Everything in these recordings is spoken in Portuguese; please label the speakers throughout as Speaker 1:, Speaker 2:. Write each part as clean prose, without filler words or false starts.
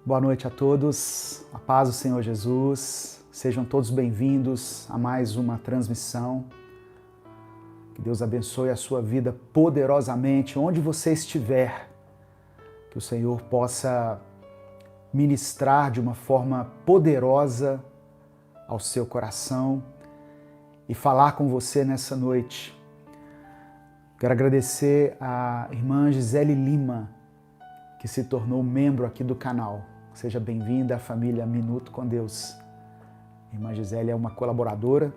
Speaker 1: Boa noite a todos, a paz do Senhor Jesus, sejam todos bem-vindos a mais uma transmissão. Que Deus abençoe a sua vida poderosamente, onde você estiver, que o Senhor possa ministrar de uma forma poderosa ao seu coração e falar com você nessa noite. Quero agradecer à irmã Gisele Lima, que se tornou membro aqui do canal. Seja bem-vinda à família Minuto com Deus. A irmã Gisele é uma colaboradora,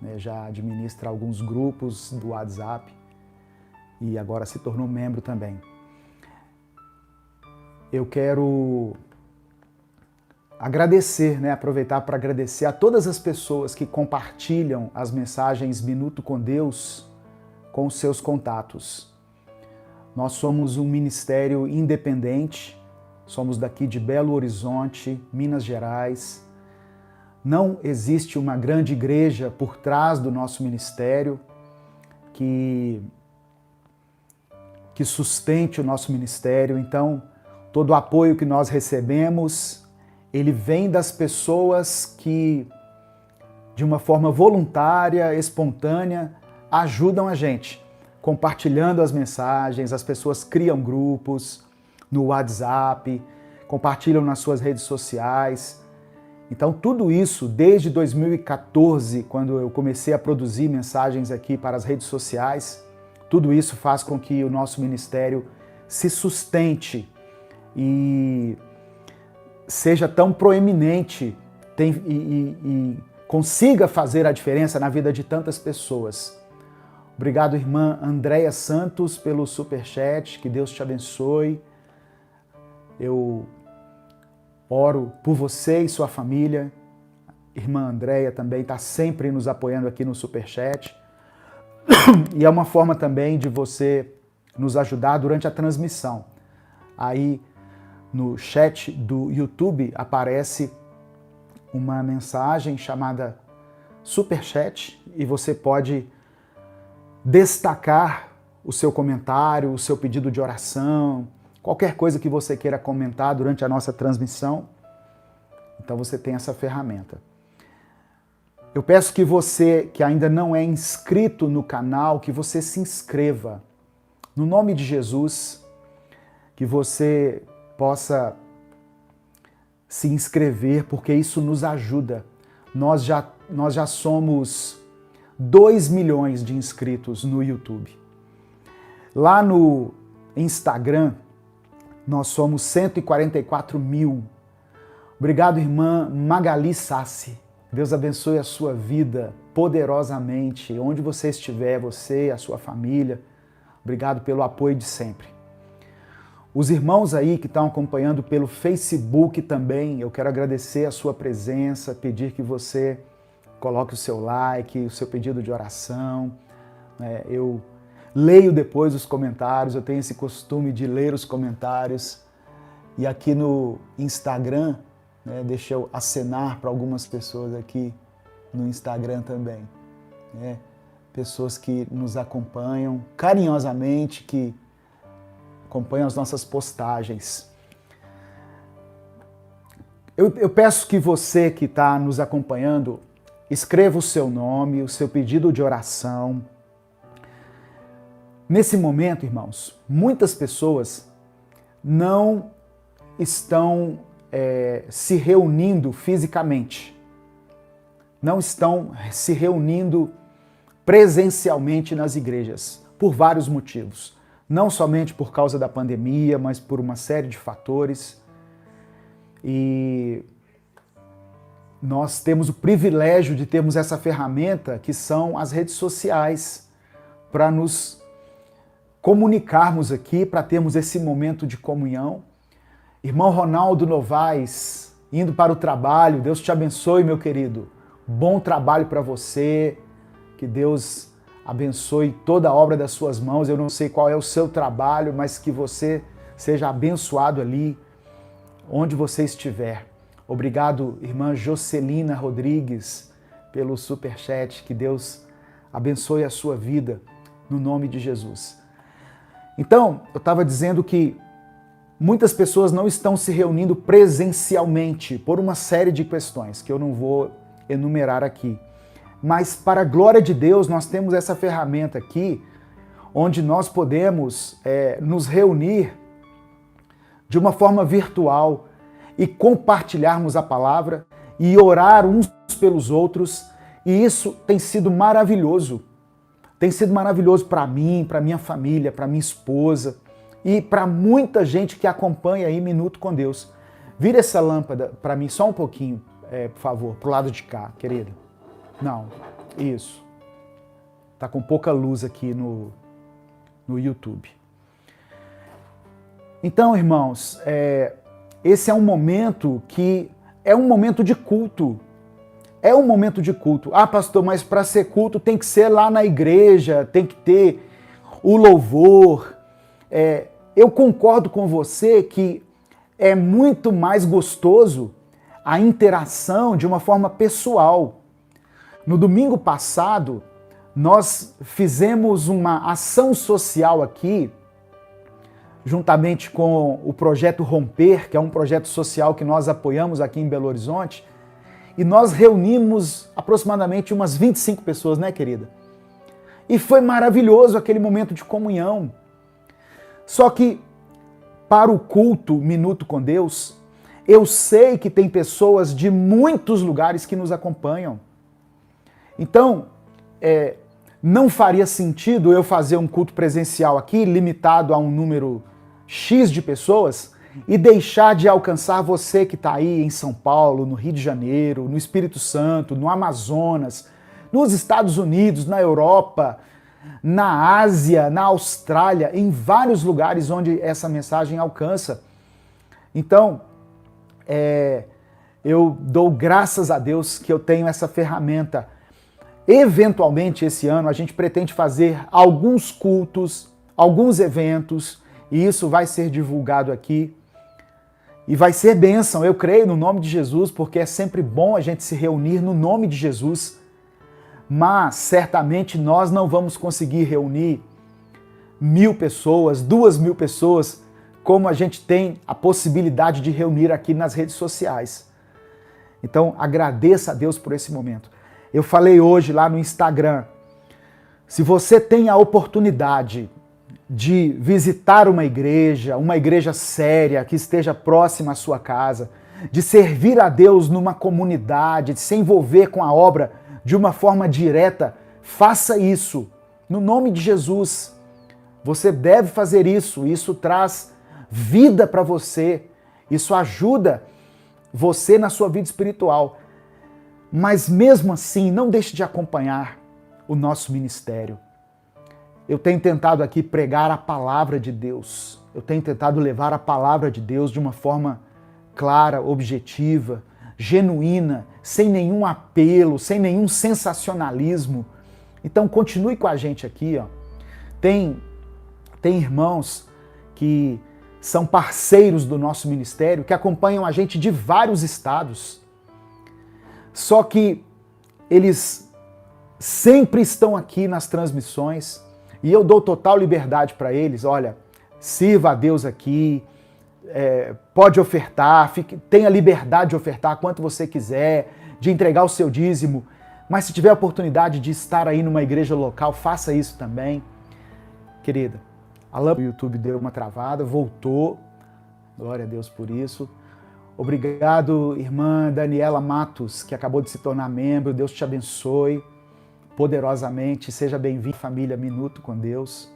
Speaker 1: né, já administra alguns grupos do WhatsApp e agora se tornou membro também. Eu quero agradecer, aproveitar para agradecer a todas as pessoas que compartilham as mensagens Minuto com Deus com os seus contatos. Nós somos um ministério independente, somos daqui de Belo Horizonte, Minas Gerais. Não existe uma grande igreja por trás do nosso ministério que sustente o nosso ministério. Então, todo o apoio que nós recebemos, ele vem das pessoas que, de uma forma voluntária, espontânea, ajudam a gente, compartilhando as mensagens. As pessoas criam grupos no WhatsApp, compartilham nas suas redes sociais. Então tudo isso, desde 2014, quando eu comecei a produzir mensagens aqui para as redes sociais, tudo isso faz com que o nosso ministério se sustente e seja tão proeminente e consiga fazer a diferença na vida de tantas pessoas. Obrigado, irmã Andréia Santos, pelo superchat, que Deus te abençoe. Eu oro por você e sua família. Irmã Andréia também está sempre nos apoiando aqui no superchat. E é uma forma também de você nos ajudar durante a transmissão. Aí no chat do YouTube aparece uma mensagem chamada superchat e você pode destacar o seu comentário, o seu pedido de oração, qualquer coisa que você queira comentar durante a nossa transmissão. Então você tem essa ferramenta. Eu peço que você que ainda não é inscrito no canal, que você se inscreva. No nome de Jesus, que você possa se inscrever, porque isso nos ajuda. Nós já somos 2 milhões de inscritos no YouTube. Lá no Instagram, nós somos 144 mil. Obrigado, irmã Magali Sassi. Deus abençoe a sua vida poderosamente, onde você estiver, você, a sua família. Obrigado pelo apoio de sempre. Os irmãos aí que estão acompanhando pelo Facebook também, eu quero agradecer a sua presença, pedir que você coloque o seu like, o seu pedido de oração. Eu leio depois os comentários, eu tenho esse costume de ler os comentários. E aqui no Instagram, deixa eu acenar para algumas pessoas aqui no Instagram também. Pessoas que nos acompanham carinhosamente, que acompanham as nossas postagens. Eu peço que você que está nos acompanhando, escreva o seu nome, o seu pedido de oração. Nesse momento, irmãos, muitas pessoas não estão se reunindo fisicamente, não estão se reunindo presencialmente nas igrejas, por vários motivos. Não somente por causa da pandemia, mas por uma série de fatores. E nós temos o privilégio de termos essa ferramenta que são as redes sociais para nos comunicarmos aqui, para termos esse momento de comunhão. Irmão Ronaldo Novaes, indo para o trabalho, Deus te abençoe, meu querido. Bom trabalho para você, que Deus abençoe toda a obra das suas mãos. Eu não sei qual é o seu trabalho, mas que você seja abençoado ali, onde você estiver. Obrigado, irmã Jocelina Rodrigues, pelo superchat. Que Deus abençoe a sua vida, no nome de Jesus. Então, eu estava dizendo que muitas pessoas não estão se reunindo presencialmente por uma série de questões que eu não vou enumerar aqui. Mas para a glória de Deus, nós temos essa ferramenta aqui, onde nós podemos nos reunir de uma forma virtual e compartilharmos a palavra e orar uns pelos outros. E isso tem sido maravilhoso. Tem sido maravilhoso para mim, para minha família, para minha esposa e para muita gente que acompanha aí Minuto com Deus. Vira essa lâmpada para mim só um pouquinho, por favor, pro lado de cá, querida. Não, isso. Tá com pouca luz aqui no YouTube. Então, irmãos, esse é um momento que é um momento de culto. É um momento de culto. Ah, pastor, mas para ser culto tem que ser lá na igreja, tem que ter o louvor. Eu concordo com você que é muito mais gostoso a interação de uma forma pessoal. No domingo passado, nós fizemos uma ação social aqui, juntamente com o Projeto Romper, que é um projeto social que nós apoiamos aqui em Belo Horizonte, e nós reunimos aproximadamente umas 25 pessoas, né, querida? E foi maravilhoso aquele momento de comunhão. Só que, para o culto Minuto com Deus, eu sei que tem pessoas de muitos lugares que nos acompanham. Então, não faria sentido eu fazer um culto presencial aqui, limitado a um número X de pessoas, e deixar de alcançar você que está aí em São Paulo, no Rio de Janeiro, no Espírito Santo, no Amazonas, nos Estados Unidos, na Europa, na Ásia, na Austrália, em vários lugares onde essa mensagem alcança. Então, eu dou graças a Deus que eu tenho essa ferramenta. Eventualmente, esse ano, a gente pretende fazer alguns cultos, alguns eventos, e isso vai ser divulgado aqui. E vai ser bênção, eu creio, no nome de Jesus, porque é sempre bom a gente se reunir no nome de Jesus. Mas, certamente, nós não vamos conseguir reunir 1.000 pessoas, 2.000 pessoas, como a gente tem a possibilidade de reunir aqui nas redes sociais. Então, agradeça a Deus por esse momento. Eu falei hoje lá no Instagram, se você tem a oportunidade de visitar uma igreja séria, que esteja próxima à sua casa, de servir a Deus numa comunidade, de se envolver com a obra de uma forma direta, faça isso. No nome de Jesus, você deve fazer isso. Isso traz vida para você. Isso ajuda você na sua vida espiritual. Mas mesmo assim, não deixe de acompanhar o nosso ministério. Eu tenho tentado aqui pregar a palavra de Deus. Eu tenho tentado levar a palavra de Deus de uma forma clara, objetiva, genuína, sem nenhum apelo, sem nenhum sensacionalismo. Então continue com a gente aqui, ó. Tem irmãos que são parceiros do nosso ministério, que acompanham a gente de vários estados. Só que eles sempre estão aqui nas transmissões, e eu dou total liberdade para eles. Olha, sirva a Deus aqui, pode ofertar, tenha liberdade de ofertar quanto você quiser, de entregar o seu dízimo, mas se tiver a oportunidade de estar aí numa igreja local, faça isso também. Querida, a lâmpada do YouTube deu uma travada, voltou, glória a Deus por isso. Obrigado, irmã Daniela Matos, que acabou de se tornar membro, Deus te abençoe poderosamente, seja bem-vindo, família Minuto com Deus.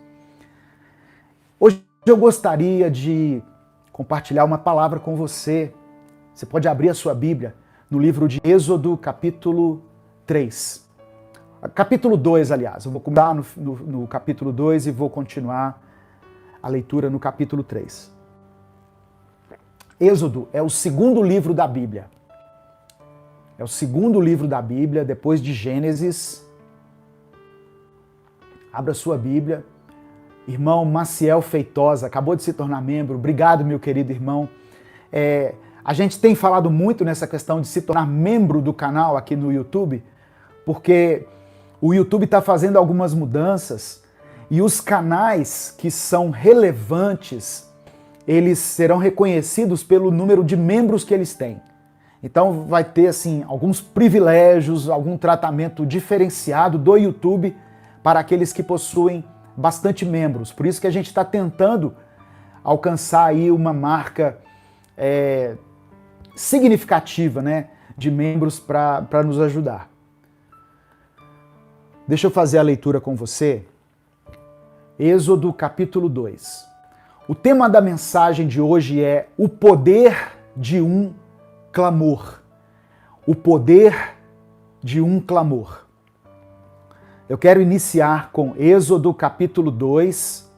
Speaker 1: Hoje eu gostaria de compartilhar uma palavra com você. Você pode abrir a sua Bíblia no livro de Êxodo, capítulo 3. Capítulo 2, aliás. Eu vou começar no capítulo 2 e vou continuar a leitura no capítulo 3. Êxodo é o segundo livro da Bíblia. É o segundo livro da Bíblia, depois de Gênesis. Abra sua Bíblia. Irmão Maciel Feitosa, acabou de se tornar membro. Obrigado, meu querido irmão. A gente tem falado muito nessa questão de se tornar membro do canal aqui no YouTube, porque o YouTube está fazendo algumas mudanças e os canais que são relevantes, eles serão reconhecidos pelo número de membros que eles têm. Então vai ter assim alguns privilégios, algum tratamento diferenciado do YouTube para aqueles que possuem bastante membros. Por isso que a gente está tentando alcançar aí uma marca significativa, né, de membros para nos ajudar. Deixa eu fazer a leitura com você. Êxodo capítulo 2. O tema da mensagem de hoje é o poder de um clamor. O poder de um clamor. Eu quero iniciar com Êxodo capítulo 2,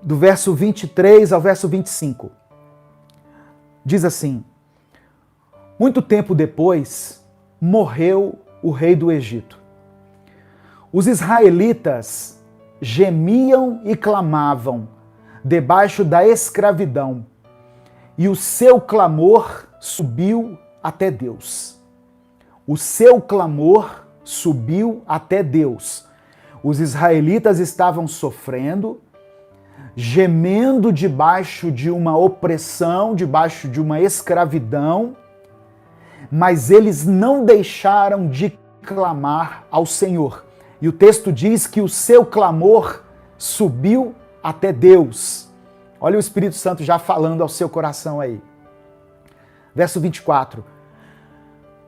Speaker 1: do verso 23 ao verso 25. Diz assim: muito tempo depois, morreu o rei do Egito. Os israelitas gemiam e clamavam debaixo da escravidão, e o seu clamor subiu até Deus. O seu clamor subiu até Deus. Os israelitas estavam sofrendo, gemendo debaixo de uma opressão, debaixo de uma escravidão, mas eles não deixaram de clamar ao Senhor. E o texto diz que o seu clamor subiu até Deus. Olha o Espírito Santo já falando ao seu coração aí. Verso 24.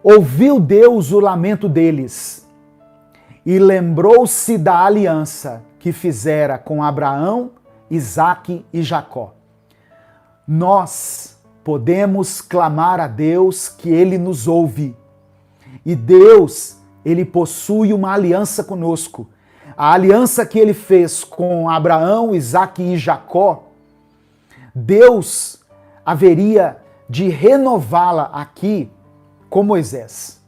Speaker 1: Ouviu Deus o lamento deles e lembrou-se da aliança que fizera com Abraão, Isaque e Jacó. Nós podemos clamar a Deus que Ele nos ouve. E Deus, Ele possui uma aliança conosco. A aliança que Ele fez com Abraão, Isaque e Jacó, Deus haveria de renová-la aqui com Moisés.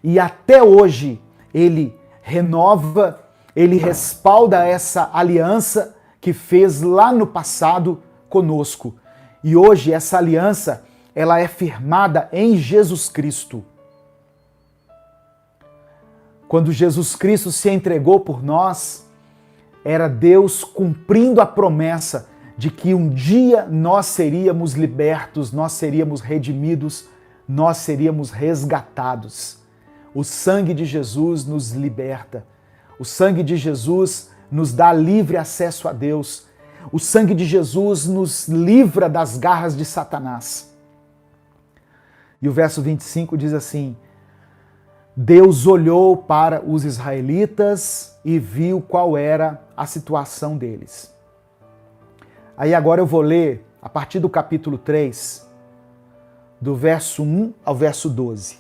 Speaker 1: E até hoje Ele renova, Ele respalda essa aliança que fez lá no passado conosco. E hoje essa aliança, ela é firmada em Jesus Cristo. Quando Jesus Cristo se entregou por nós, era Deus cumprindo a promessa de que um dia nós seríamos libertos, nós seríamos redimidos, nós seríamos resgatados. O sangue de Jesus nos liberta. O sangue de Jesus nos dá livre acesso a Deus. O sangue de Jesus nos livra das garras de Satanás. E o verso 25 diz assim: Deus olhou para os israelitas e viu qual era a situação deles. Aí agora eu vou ler a partir do capítulo 3, do verso 1 ao verso 12.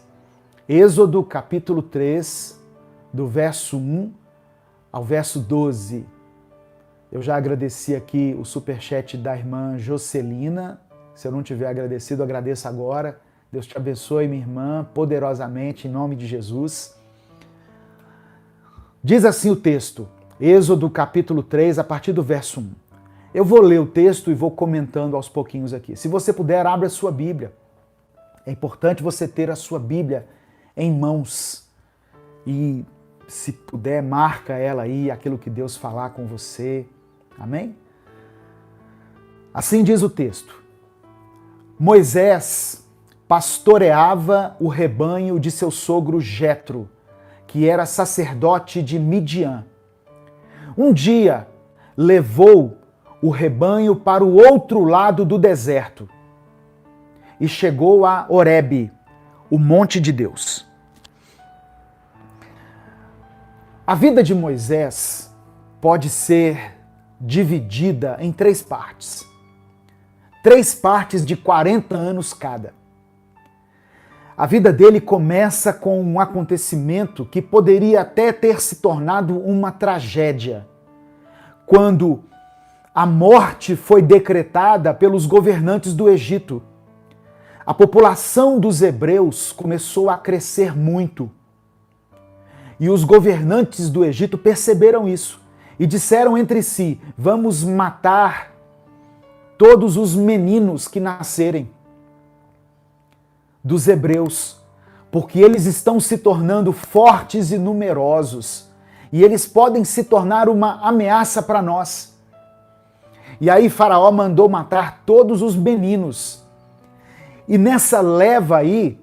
Speaker 1: Êxodo capítulo 3, do verso 1 ao verso 12. Eu já agradeci aqui o superchat da irmã Jocelina. Se eu não tiver agradecido, agradeço agora. Deus te abençoe, minha irmã, poderosamente, em nome de Jesus. Diz assim o texto, Êxodo capítulo 3, a partir do verso 1. Eu vou ler o texto e vou comentando aos pouquinhos aqui. Se você puder, abra a sua Bíblia. É importante você ter a sua Bíblia em mãos. E, se puder, marca ela aí, aquilo que Deus falar com você. Amém? Assim diz o texto. Moisés pastoreava o rebanho de seu sogro Jetro, que era sacerdote de Midian. Um dia, levou o rebanho para o outro lado do deserto e chegou a Horebe, o monte de Deus. A vida de Moisés pode ser dividida em 3 partes. 3 partes de 40 anos cada. A vida dele começa com um acontecimento que poderia até ter se tornado uma tragédia, quando a morte foi decretada pelos governantes do Egito. A população dos hebreus começou a crescer muito. E os governantes do Egito perceberam isso e disseram entre si: vamos matar todos os meninos que nascerem dos hebreus, porque eles estão se tornando fortes e numerosos, e eles podem se tornar uma ameaça para nós. E aí Faraó mandou matar todos os meninos. E nessa leva aí,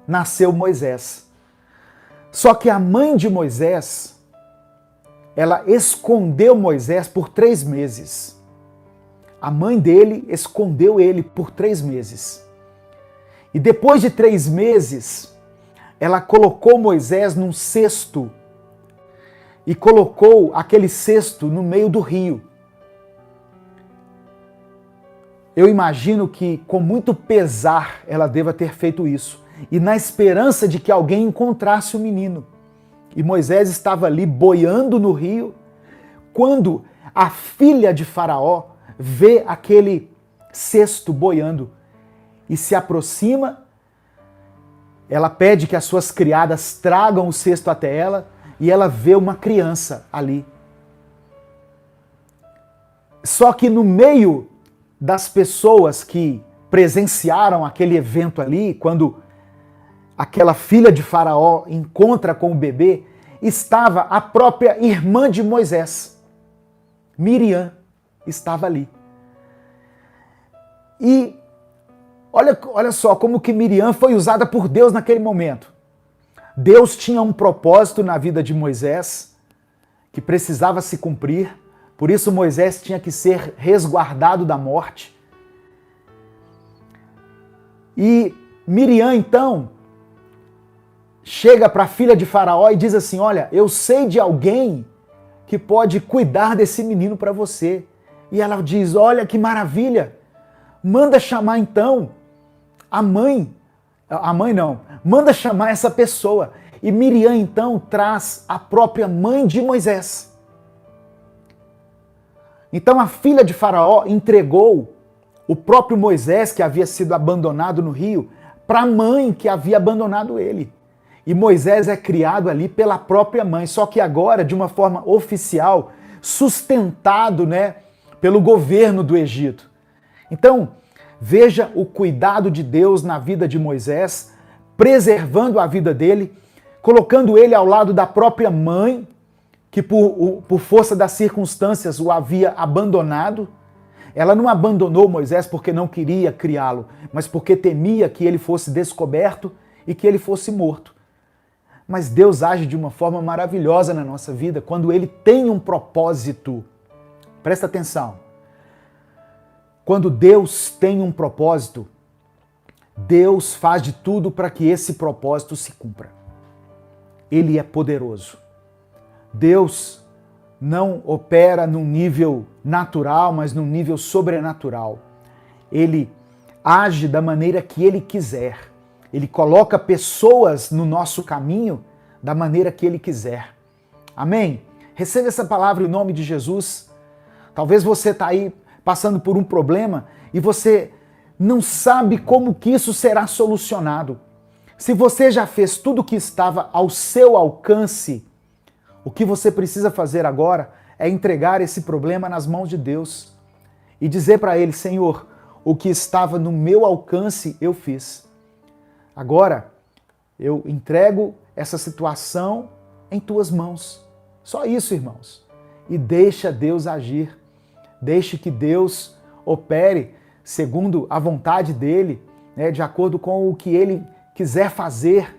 Speaker 1: nasceu Moisés. Só que a mãe de Moisés, ela escondeu Moisés por 3 meses. A mãe dele escondeu ele por 3 meses. E depois de 3 meses, ela colocou Moisés num cesto e colocou aquele cesto no meio do rio. Eu imagino que com muito pesar ela deva ter feito isso, e na esperança de que alguém encontrasse o menino. E Moisés estava ali boiando no rio, quando a filha de Faraó vê aquele cesto boiando e se aproxima. Ela pede que as suas criadas tragam o cesto até ela, e ela vê uma criança ali. Só que no meio das pessoas que presenciaram aquele evento ali, quando aquela filha de Faraó encontra com o bebê, estava a própria irmã de Moisés, Miriam, estava ali. E olha só como que Miriam foi usada por Deus naquele momento. Deus tinha um propósito na vida de Moisés que precisava se cumprir, por isso Moisés tinha que ser resguardado da morte. E Miriam, então, chega para a filha de Faraó e diz assim: olha, eu sei de alguém que pode cuidar desse menino para você. E ela diz: olha que maravilha, manda chamar então manda chamar essa pessoa. E Miriam então traz a própria mãe de Moisés. Então a filha de Faraó entregou o próprio Moisés, que havia sido abandonado no rio, para a mãe que havia abandonado ele. E Moisés é criado ali pela própria mãe, só que agora de uma forma oficial, sustentado, pelo governo do Egito. Então, veja o cuidado de Deus na vida de Moisés, preservando a vida dele, colocando ele ao lado da própria mãe, que por força das circunstâncias o havia abandonado. Ela não abandonou Moisés porque não queria criá-lo, mas porque temia que ele fosse descoberto e que ele fosse morto. Mas Deus age de uma forma maravilhosa na nossa vida quando ele tem um propósito. Presta atenção. Quando Deus tem um propósito, Deus faz de tudo para que esse propósito se cumpra. Ele é poderoso. Deus não opera num nível natural, mas num nível sobrenatural. Ele age da maneira que ele quiser. Ele coloca pessoas no nosso caminho da maneira que ele quiser. Amém? Receba essa palavra em nome de Jesus. Talvez você está aí passando por um problema e você não sabe como que isso será solucionado. Se você já fez tudo o que estava ao seu alcance, o que você precisa fazer agora é entregar esse problema nas mãos de Deus e dizer para ele: Senhor, o que estava no meu alcance eu fiz. Agora eu entrego essa situação em tuas mãos. Só isso, irmãos. E deixa Deus agir. Deixe que Deus opere segundo a vontade dele, de acordo com o que ele quiser fazer